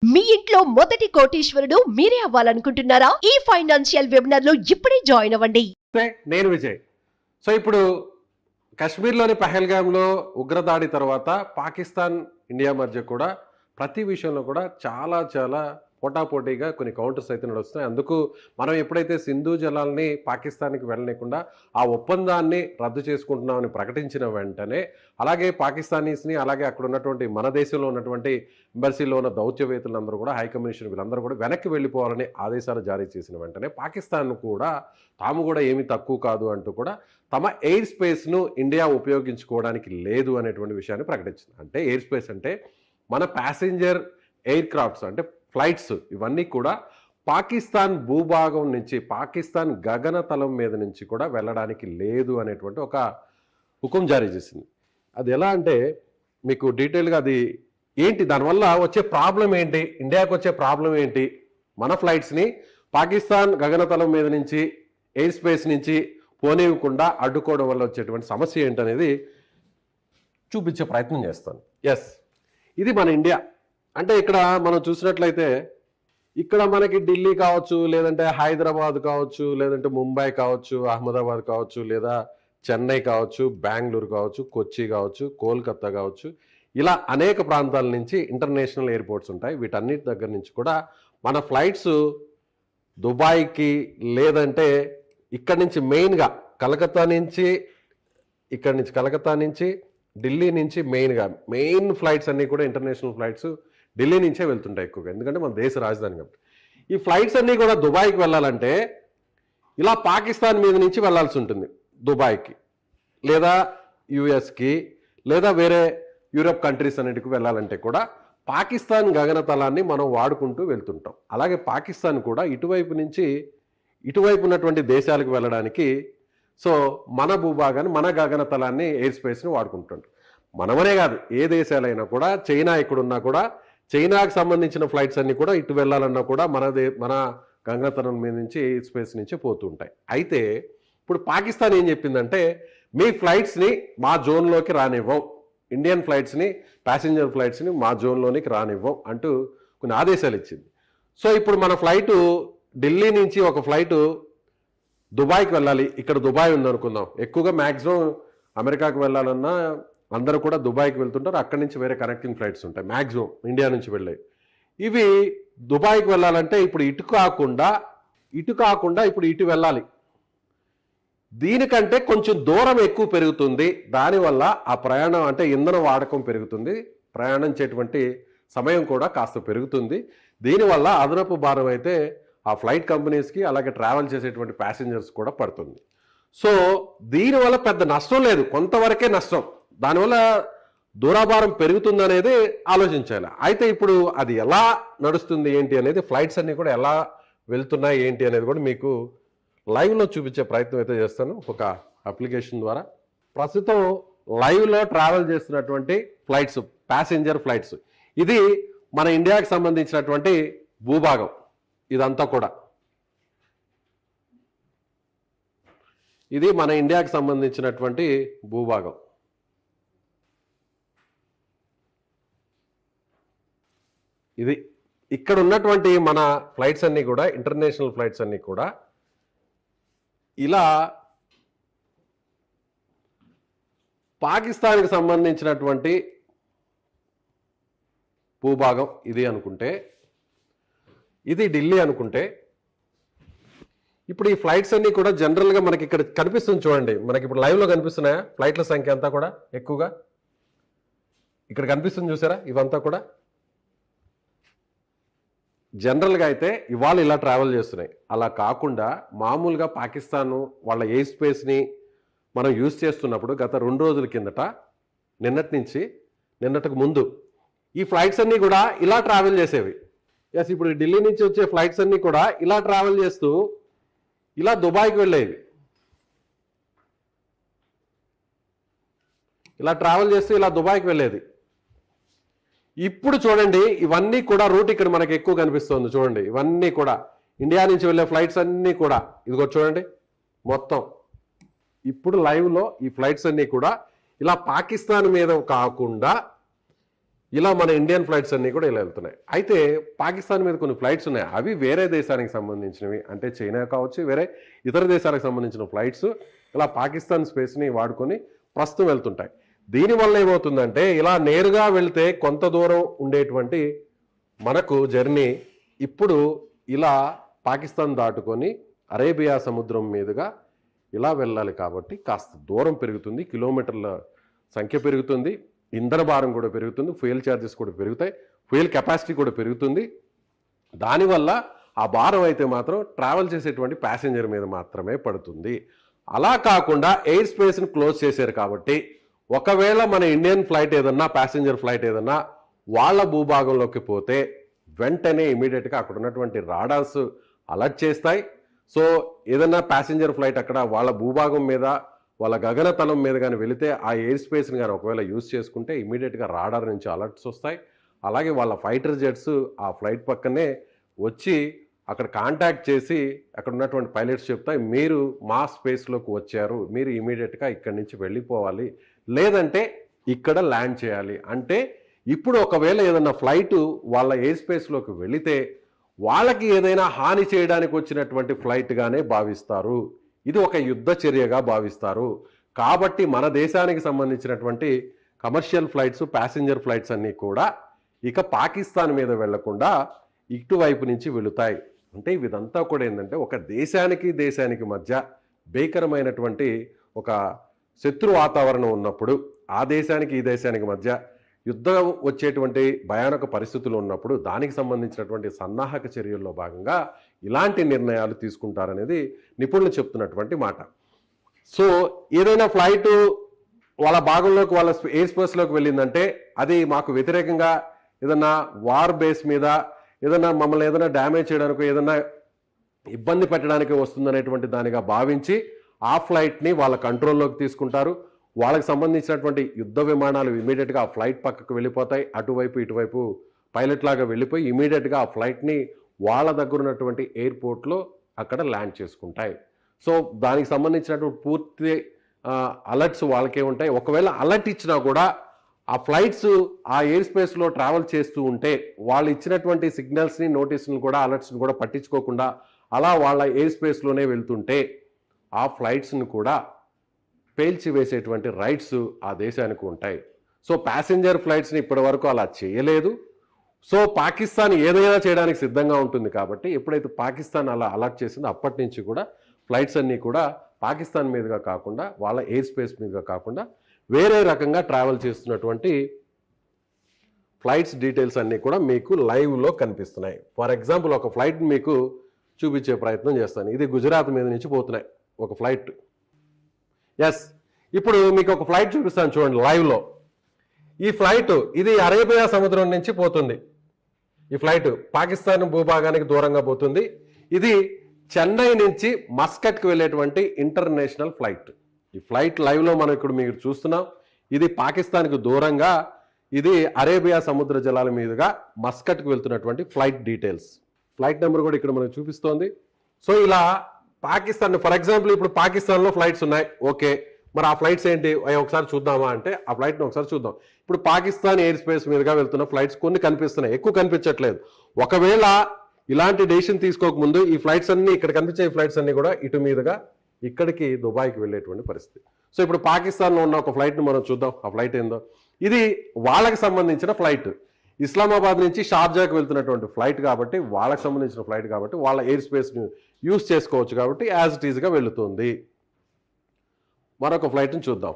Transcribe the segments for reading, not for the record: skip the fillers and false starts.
మీ ఇంట్లో మొదటి కోటీశ్వరుడు మీరే అవ్వాలనుకుంటున్నారా? ఈ ఫైనాన్షియల్ వెబినార్ లో ఇప్పుడే జాయిన్ అవ్వండి. నేను విజయ్. సో ఇప్పుడు కశ్మీర్లోని పహల్గామ్లో ఉగ్రదాడి తర్వాత పాకిస్తాన్ ఇండియా మధ్య కూడా ప్రతి విషయంలో కూడా చాలా పోటాపోటీగా కొన్ని కౌంటర్స్ అయితే నడుస్తున్నాయి. అందుకు మనం ఎప్పుడైతే సింధు జలాల్ని పాకిస్తాన్కి వెళ్ళలేకుండా ఆ ఒప్పందాన్ని రద్దు చేసుకుంటున్నామని ప్రకటించిన వెంటనే, అలాగే పాకిస్తానీస్ని, అలాగే అక్కడ ఉన్నటువంటి మన దేశంలో ఉన్నటువంటి ఎంబసీలో ఉన్న దౌత్యవేత్తలందరూ కూడా, హైకమిషన్ వీళ్ళందరూ కూడా వెనక్కి వెళ్ళిపోవాలని ఆదేశాలు జారీ చేసిన వెంటనే పాకిస్తాన్ కూడా తాము కూడా ఏమీ తక్కువ కాదు అంటూ కూడా తమ ఎయిర్ స్పేస్ను ఇండియా ఉపయోగించుకోవడానికి లేదు అనేటువంటి విషయాన్ని ప్రకటించింది. అంటే ఎయిర్ స్పేస్ అంటే మన ప్యాసింజర్ ఎయిర్ క్రాఫ్ట్స్ అంటే ఫ్లైట్స్ ఇవన్నీ కూడా పాకిస్తాన్ భూభాగం నుంచి, పాకిస్తాన్ గగనతలం మీద నుంచి కూడా వెళ్ళడానికి లేదు అనేటువంటి ఒక హుకుం జారీ చేసింది. అది ఎలా అంటే మీకు డీటెయిల్గా అది ఏంటి, దానివల్ల వచ్చే ప్రాబ్లం ఏంటి, ఇండియాకు వచ్చే ప్రాబ్లం ఏంటి, మన ఫ్లైట్స్ని పాకిస్తాన్ గగనతలం మీద నుంచి ఎయిర్ స్పేస్ నుంచి పోనివ్వకుండా అడ్డుకోవడం వల్ల వచ్చేటువంటి సమస్య ఏంటనేది చూపించే ప్రయత్నం చేస్తాను. ఎస్, ఇది మన ఇండియా. అంటే ఇక్కడ మనం చూసినట్లయితే ఇక్కడ మనకి ఢిల్లీ కావచ్చు, లేదంటే హైదరాబాద్ కావచ్చు, లేదంటే ముంబై కావచ్చు, అహ్మదాబాద్ కావచ్చు, లేదా చెన్నై కావచ్చు, బెంగళూరు కావచ్చు, కొచ్చి కావచ్చు, కోల్కతా కావచ్చు, ఇలా అనేక ప్రాంతాల నుంచి ఇంటర్నేషనల్ ఎయిర్పోర్ట్స్ ఉంటాయి. వీటన్నిటి దగ్గర నుంచి కూడా మన ఫ్లైట్స్ దుబాయ్కి, లేదంటే ఇక్కడి నుంచి మెయిన్గా కలకత్తా నుంచి, కలకత్తా నుంచి ఢిల్లీ నుంచి మెయిన్ ఫ్లైట్స్ అన్నీ కూడా ఇంటర్నేషనల్ ఫ్లైట్స్ ఢిల్లీ నుంచే వెళ్తుంటాయి ఎక్కువగా, ఎందుకంటే మన దేశ రాజధాని కాబట్టి. ఈ ఫ్లైట్స్ అన్నీ కూడా దుబాయ్కి వెళ్ళాలంటే ఇలా పాకిస్తాన్ మీద నుంచి వెళ్ళాల్సి ఉంటుంది దుబాయ్కి, లేదా యుఎస్కి, లేదా వేరే యూరోప్ కంట్రీస్ అన్నిటికి వెళ్ళాలంటే కూడా పాకిస్తాన్ గగనతలాన్ని మనం వాడుకుంటూ వెళ్తుంటాం. అలాగే పాకిస్తాన్ కూడా ఇటువైపు ఉన్నటువంటి దేశాలకు వెళ్ళడానికి సో మన భూభాగాన్ని, మన గగనతలాన్ని, ఎయిర్ స్పేస్ని వాడుకుంటుంటాం. మనమనే కాదు, ఏ దేశాలైనా కూడా, చైనా ఇక్కడున్నా కూడా చైనాకు సంబంధించిన ఫ్లైట్స్ అన్నీ కూడా ఇటు వెళ్ళాలన్నా కూడా మన గగనతలం మీద నుంచి, ఎయిర్ స్పేస్ నుంచి పోతూ ఉంటాయి. అయితే ఇప్పుడు పాకిస్తాన్ ఏం చెప్పిందంటే, మీ ఫ్లైట్స్ని మా జోన్లోకి రానివ్వం, ఇండియన్ ఫ్లైట్స్ని, ప్యాసింజర్ ఫ్లైట్స్ని మా జోన్లోనికి రానివ్వం అంటూ కొన్ని ఆదేశాలు ఇచ్చింది. సో ఇప్పుడు మన ఫ్లైటు ఢిల్లీ నుంచి ఒక ఫ్లైటు దుబాయ్కి వెళ్ళాలి. ఇక్కడ దుబాయ్ ఉందనుకుందాం, ఎక్కువగా మ్యాక్సిమం అమెరికాకు వెళ్ళాలన్నా అందరూ కూడా దుబాయ్కి వెళ్తుంటారు. అక్కడి నుంచి వేరే కనెక్టింగ్ ఫ్లైట్స్ ఉంటాయి మ్యాక్సిమం ఇండియా నుంచి వెళ్ళాయి. ఇవి దుబాయ్కి వెళ్ళాలంటే ఇప్పుడు ఇటు కాకుండా ఇప్పుడు ఇటు వెళ్ళాలి. దీనికంటే కొంచెం దూరం ఎక్కువ పెరుగుతుంది. దానివల్ల ఆ ప్రయాణం అంటే ఇంధన వాడకం పెరుగుతుంది, ప్రయాణించేటువంటి సమయం కూడా కాస్త పెరుగుతుంది. దీనివల్ల అదనపు భారం అయితే ఆ ఫ్లైట్ కంపెనీస్కి, అలాగే ట్రావెల్ చేసేటువంటి ప్యాసింజర్స్ కూడా పడుతుంది. సో దీనివల్ల పెద్ద నష్టం లేదు, కొంతవరకే నష్టం. దానివల్ల దూరాభారం పెరుగుతుందనేది ఆలోచించాలి. అయితే ఇప్పుడు అది ఎలా నడుస్తుంది ఏంటి అనేది, ఫ్లైట్స్ అన్నీ కూడా ఎలా వెళ్తున్నాయి ఏంటి అనేది కూడా మీకు లైవ్లో చూపించే ప్రయత్నం అయితే చేస్తాను ఒక అప్లికేషన్ ద్వారా. ప్రస్తుతం లైవ్లో ట్రావెల్ చేస్తున్నటువంటి ఫ్లైట్స్, ప్యాసింజర్ ఫ్లైట్స్, ఇది మన ఇండియాకి సంబంధించినటువంటి భూభాగం. ఇదంతా కూడా ఇది మన ఇండియాకి సంబంధించినటువంటి భూభాగం. ఇది ఇక్కడ ఉన్నటువంటి మన ఫ్లైట్స్ అన్నీ కూడా, ఇంటర్నేషనల్ ఫ్లైట్స్ అన్నీ కూడా ఇలా పాకిస్తాన్కి సంబంధించినటువంటి భూభాగం ఇది అనుకుంటే, ఇది ఢిల్లీ అనుకుంటే, ఇప్పుడు ఈ ఫ్లైట్స్ అన్నీ కూడా జనరల్గా మనకి ఇక్కడ కనిపిస్తుంది చూడండి, మనకి ఇప్పుడు లైవ్లో కనిపిస్తున్నాయా ఫ్లైట్ల సంఖ్య అంతా కూడా ఎక్కువగా ఇక్కడ కనిపిస్తుంది చూసారా. ఇవంతా కూడా జనరల్గా అయితే ఇవాళ ఇలా ట్రావెల్ చేస్తున్నాయి. అలా కాకుండా మామూలుగా పాకిస్తాన్ వాళ్ళ ఎయిర్ స్పేస్ని మనం యూజ్ చేస్తున్నప్పుడు గత 2 రోజుల కిందట, నిన్నటికి ముందు ఈ ఫ్లైట్స్ అన్నీ కూడా ఇలా ట్రావెల్ చేసేవి. ఎస్, ఇప్పుడు ఢిల్లీ నుంచి వచ్చే ఫ్లైట్స్ అన్నీ కూడా ఇలా ట్రావెల్ చేస్తూ ఇలా దుబాయ్కి వెళ్ళేవి. ఇలా ట్రావెల్ చేస్తూ ఇలా దుబాయ్కి వెళ్ళేది. ఇప్పుడు చూడండి, ఇవన్నీ కూడా రూట్ ఇక్కడ మనకి ఎక్కువ కనిపిస్తుంది చూడండి. ఇవన్నీ కూడా ఇండియా నుంచి వెళ్ళే ఫ్లైట్స్ అన్నీ కూడా ఇదిగో చూడండి మొత్తం. ఇప్పుడు లైవ్లో ఈ ఫ్లైట్స్ అన్నీ కూడా ఇలా పాకిస్తాన్ మీద కాకుండా ఇలా మన ఇండియన్ ఫ్లైట్స్ అన్నీ కూడా ఇలా వెళ్తున్నాయి. అయితే పాకిస్తాన్ మీద కొన్ని ఫ్లైట్స్ ఉన్నాయి, అవి వేరే దేశానికి సంబంధించినవి, అంటే చైనా కావచ్చు, వేరే ఇతర దేశాలకు సంబంధించిన ఫ్లైట్స్ ఇలా పాకిస్తాన్ స్పేస్ని వాడుకొని ప్రస్తుతం వెళ్తుంటాయి. దీనివల్ల ఏమవుతుందంటే ఇలా నేరుగా వెళ్తే కొంత దూరం ఉండేటువంటి మనకు జర్నీ ఇప్పుడు ఇలా పాకిస్తాన్ దాటుకొని అరేబియా సముద్రం మీదుగా ఇలా వెళ్ళాలి కాబట్టి కాస్త దూరం పెరుగుతుంది, కిలోమీటర్ల సంఖ్య పెరుగుతుంది, ఇంధన భారం కూడా పెరుగుతుంది, ఫ్యూయల్ ఛార్జెస్ కూడా పెరుగుతాయి, ఫ్యూయల్ కెపాసిటీ కూడా పెరుగుతుంది. దానివల్ల ఆ భారం అయితే మాత్రం ట్రావెల్ చేసేటువంటి ప్యాసింజర్ మీద మాత్రమే పడుతుంది. అలా కాకుండా ఎయిర్ స్పేస్ని క్లోజ్ చేశారు కాబట్టి ఒకవేళ మన ఇండియన్ ఫ్లైట్ ఏదన్నా ప్యాసింజర్ ఫ్లైట్ ఏదన్నా వాళ్ళ భూభాగంలోకి పోతే వెంటనే ఇమీడియట్గా అక్కడ ఉన్నటువంటి రాడార్స్ అలర్ట్ చేస్తాయి. సో ఏదన్నా ప్యాసింజర్ ఫ్లైట్ అక్కడ వాళ్ళ భూభాగం మీద వాళ్ళ గగనతలం మీద కానీ వెళితే ఆ ఎయిర్ స్పేస్ని కానీ ఒకవేళ యూజ్ చేసుకుంటే ఇమీడియట్గా రాడార్ నుంచి అలర్ట్స్ వస్తాయి. అలాగే వాళ్ళ ఫైటర్ జెట్స్ ఆ ఫ్లైట్ పక్కనే వచ్చి అక్కడ కాంటాక్ట్ చేసి అక్కడ ఉన్నటువంటి పైలట్స్ చెప్తాయి, మీరు మా స్పేస్లోకి వచ్చారు, మీరు ఇమీడియట్గా ఇక్కడి నుంచి వెళ్ళిపోవాలి, లేదంటే ఇక్కడ ల్యాండ్ చేయాలి. అంటే ఇప్పుడు ఒకవేళ ఏదైనా ఫ్లైట్ వాళ్ళ ఎయిర్ స్పేస్లోకి వెళితే వాళ్ళకి ఏదైనా హాని చేయడానికి వచ్చినటువంటి ఫ్లైట్గానే భావిస్తారు. ఇది ఒక యుద్ధ చర్యగా భావిస్తారు. కాబట్టి మన దేశానికి సంబంధించినటువంటి కమర్షియల్ ఫ్లైట్స్, ప్యాసింజర్ ఫ్లైట్స్ అన్నీ కూడా ఇక పాకిస్తాన్ మీద వెళ్లకుండా ఇటువైపు నుంచి వెళుతాయి. అంటే ఇదంతా కూడా ఏంటంటే ఒక దేశానికి మధ్య భీకరమైనటువంటి ఒక శత్రు వాతావరణం ఉన్నప్పుడు, ఆ దేశానికి ఈ దేశానికి మధ్య యుద్ధం వచ్చేటువంటి భయానక పరిస్థితులు ఉన్నప్పుడు దానికి సంబంధించినటువంటి సన్నాహక చర్యల్లో భాగంగా ఇలాంటి నిర్ణయాలు తీసుకుంటారనేది నిపుణులు చెప్తున్నటువంటి మాట. సో ఏదైనా ఫ్లైట్ వాళ్ళ భాగంలోకి వాళ్ళ ఎయిర్ స్పేస్లోకి వెళ్ళిందంటే అది మాకు వ్యతిరేకంగా ఏదన్నా వార్ బేస్ మీద ఏదన్నా మమ్మల్ని ఏదైనా డ్యామేజ్ చేయడానికి ఏదన్నా ఇబ్బంది పెట్టడానికి వస్తుందనేటువంటి దానిగా భావించి ఆ ఫ్లైట్ని వాళ్ళ కంట్రోల్లోకి తీసుకుంటారు. వాళ్ళకి సంబంధించినటువంటి యుద్ధ విమానాలు ఇమీడియట్గా ఆ ఫ్లైట్ పక్కకు వెళ్ళిపోతాయి, అటువైపు ఇటువైపు పైలట్ లాగా వెళ్ళిపోయి ఇమీడియట్గా ఆ ఫ్లైట్ని వాళ్ళ దగ్గర ఉన్నటువంటి ఎయిర్పోర్ట్లో అక్కడ ల్యాండ్ చేసుకుంటాయి. సో దానికి సంబంధించినటువంటి పూర్తి అలర్ట్స్ వాళ్ళకే ఉంటాయి. ఒకవేళ అలర్ట్ ఇచ్చినా కూడా ఆ ఫ్లైట్స్ ఆ ఎయిర్ స్పేస్లో ట్రావెల్ చేస్తూ ఉంటే వాళ్ళు ఇచ్చినటువంటి సిగ్నల్స్ని, నోటీసులను కూడా, అలర్ట్స్ని కూడా పట్టించుకోకుండా అలా వాళ్ళ ఎయిర్ స్పేస్లోనే వెళ్తుంటే ఆ ఫ్లైట్స్ని కూడా పేల్చి వేసేటువంటి రైట్స్ ఆ దేశానికి ఉంటాయి. సో ప్యాసింజర్ ఫ్లైట్స్ని ఇప్పటి వరకు అలా చేయలేదు. సో పాకిస్తాన్ ఏదైనా చేయడానికి సిద్ధంగా ఉంటుంది కాబట్టి ఎప్పుడైతే పాకిస్తాన్ అలా అలర్ట్ చేసిందో అప్పటి నుంచి కూడా ఫ్లైట్స్ అన్నీ కూడా పాకిస్తాన్ మీదుగా కాకుండా వాళ్ళ ఎయిర్ స్పేస్ మీదుగా కాకుండా వేరే రకంగా ట్రావెల్ చేస్తున్నటువంటి ఫ్లైట్స్ డీటెయిల్స్ అన్నీ కూడా మీకు లైవ్లో కనిపిస్తున్నాయి. ఫర్ ఎగ్జాంపుల్ ఒక ఫ్లైట్ మీకు చూపించే ప్రయత్నం చేస్తాను. ఇది గుజరాత్ మీద నుంచి పోతున్నాయి ఒక ఫ్లైట్. ఎస్, ఇప్పుడు మీకు ఒక ఫ్లైట్ చూపిస్తాను చూడండి లైవ్లో. ఈ ఫ్లైట్ ఇది అరేబియా సముద్రం నుంచి పోతుంది. ఈ ఫ్లైట్ పాకిస్తాన్ భూభాగానికి దూరంగా పోతుంది. ఇది చెన్నై నుంచి మస్కట్కి వెళ్ళేటువంటి ఇంటర్నేషనల్ ఫ్లైట్. ఈ ఫ్లైట్ లైవ్లో మనం ఇప్పుడు మీరు చూస్తున్నాం. ఇది పాకిస్తాన్కి దూరంగా, ఇది అరేబియా సముద్ర జలాల మీదుగా మస్కట్కి వెళ్తున్నటువంటి ఫ్లైట్ డీటెయిల్స్. ఫ్లైట్ నెంబర్ కూడా ఇక్కడ మనకు చూపిస్తోంది. సో ఇలా పాకిస్తాన్, ఫర్ ఎగ్జాంపుల్ ఇప్పుడు పాకిస్తాన్లో ఫ్లైట్స్ ఉన్నాయి, ఓకే, మరి ఆ ఫ్లైట్స్ ఏంటి ఒకసారి చూద్దామా అంటే ఆ ఫ్లైట్ని ఒకసారి చూద్దాం. ఇప్పుడు పాకిస్తాన్ ఎయిర్ స్పేస్ మీదుగా వెళ్తున్న ఫ్లైట్స్ కొన్ని కనిపిస్తున్నాయి, ఎక్కువ కనిపించట్లేదు. ఒకవేళ ఇలాంటి డెసిషన్ తీసుకోకముందు ఈ ఫ్లైట్స్ అన్ని, ఇక్కడ కనిపించే ఫ్లైట్స్ అన్ని కూడా ఇటు మీదుగా ఇక్కడికి దుబాయ్కి వెళ్ళేటువంటి పరిస్థితి. సో ఇప్పుడు పాకిస్తాన్లో ఉన్న ఒక ఫ్లైట్ని మనం చూద్దాం, ఆ ఫ్లైట్ ఏందో. ఇది వాళ్ళకి సంబంధించిన ఫ్లైట్, ఇస్లామాబాద్ నుంచి షార్జాకి వెళ్తున్నటువంటి ఫ్లైట్ కాబట్టి, వాళ్ళకి సంబంధించిన ఫ్లైట్ కాబట్టి వాళ్ళ ఎయిర్ స్పేస్ని యూజ్ చేసుకోవచ్చు కాబట్టి యాజ్ ఇట్ ఈజ్గా వెళుతుంది. మరొక ఫ్లైట్ని చూద్దాం.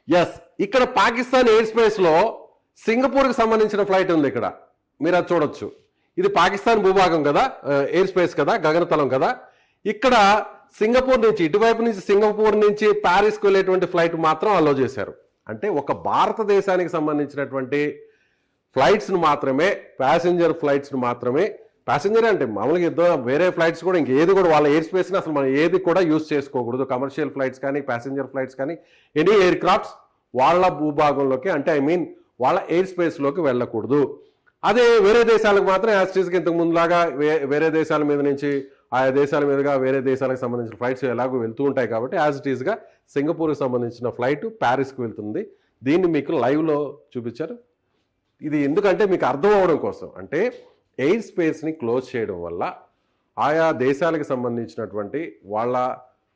ఎస్, ఇక్కడ పాకిస్తాన్ ఎయిర్ స్పేస్లో సింగపూర్కి సంబంధించిన ఫ్లైట్ ఉంది. ఇక్కడ మీరు అది చూడొచ్చు. ఇది పాకిస్తాన్ భూభాగం కదా, ఎయిర్ స్పేస్ కదా, గగనతలం కదా. ఇక్కడ సింగపూర్ నుంచి, ఇటువైపు నుంచి సింగపూర్ నుంచి ప్యారిస్కి వెళ్ళేటువంటి ఫ్లైట్ మాత్రం అలో చేశారు. అంటే ఒక భారతదేశానికి సంబంధించినటువంటి ఫ్లైట్స్ను మాత్రమే, ప్యాసింజర్ ఫ్లైట్స్ను మాత్రమే, ప్యాసింజర్ అంటే మామూలుగా ఇద్దరు వేరే ఫ్లైట్స్ కూడా ఇంకేది కూడా వాళ్ళ ఎయిర్ స్పేస్ని అసలు మనం ఏది కూడా యూజ్ చేసుకోకూడదు. కమర్షియల్ ఫ్లైట్స్ కానీ, ప్యాసింజర్ ఫ్లైట్స్ కానీ, ఎనీ ఎయిర్ క్రాఫ్ట్స్ వాళ్ళ భూభాగంలోకి, అంటే ఐ మీన్ వాళ్ళ ఎయిర్ స్పేస్లోకి వెళ్ళకూడదు. అదే వేరే దేశాలకు మాత్రం యాస్టీస్కి ఇంతకు ముందులాగా వేరే దేశాల మీద నుంచి ఆయా దేశాల మీదుగా వేరే దేశాలకు సంబంధించిన ఫ్లైట్స్ ఎలాగో వెళ్తూ ఉంటాయి కాబట్టి యాజ్ ఇట్ ఈస్గా సింగపూర్కి సంబంధించిన ఫ్లైట్ ప్యారిస్కి వెళ్తుంది. దీన్ని మీకు లైవ్లో చూపించారు. ఇది ఎందుకంటే మీకు అర్థం అవడం కోసం, అంటే ఎయిర్ స్పేస్ని క్లోజ్ చేయడం వల్ల ఆయా దేశాలకు సంబంధించినటువంటి వాళ్ళ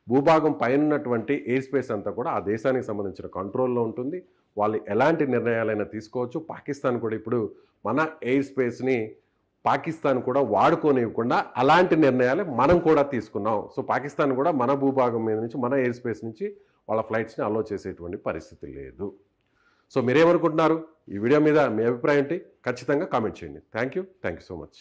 భూభాగం పైన ఉన్నటువంటి ఎయిర్ స్పేస్ అంతా కూడా ఆ దేశానికి సంబంధించిన కంట్రోల్లో ఉంటుంది. వాళ్ళు ఎలాంటి నిర్ణయాలైనా తీసుకోవచ్చు. పాకిస్తాన్ కూడా ఇప్పుడు మన ఎయిర్ స్పేస్ని పాకిస్తాన్ కూడా వాడుకోనివ్వకుండా అలాంటి నిర్ణయాలు మనం కూడా తీసుకున్నాం. సో పాకిస్తాన్ కూడా మన భూభాగం మీద నుంచి, మన ఎయిర్ స్పేస్ నుంచి వాళ్ళ ఫ్లైట్స్ని అలో చేసేటువంటి పరిస్థితి లేదు. సో మీరేమనుకుంటున్నారు? ఈ వీడియో మీద మీ అభిప్రాయం ఏంటి? ఖచ్చితంగా కామెంట్ చేయండి. Thank you so much.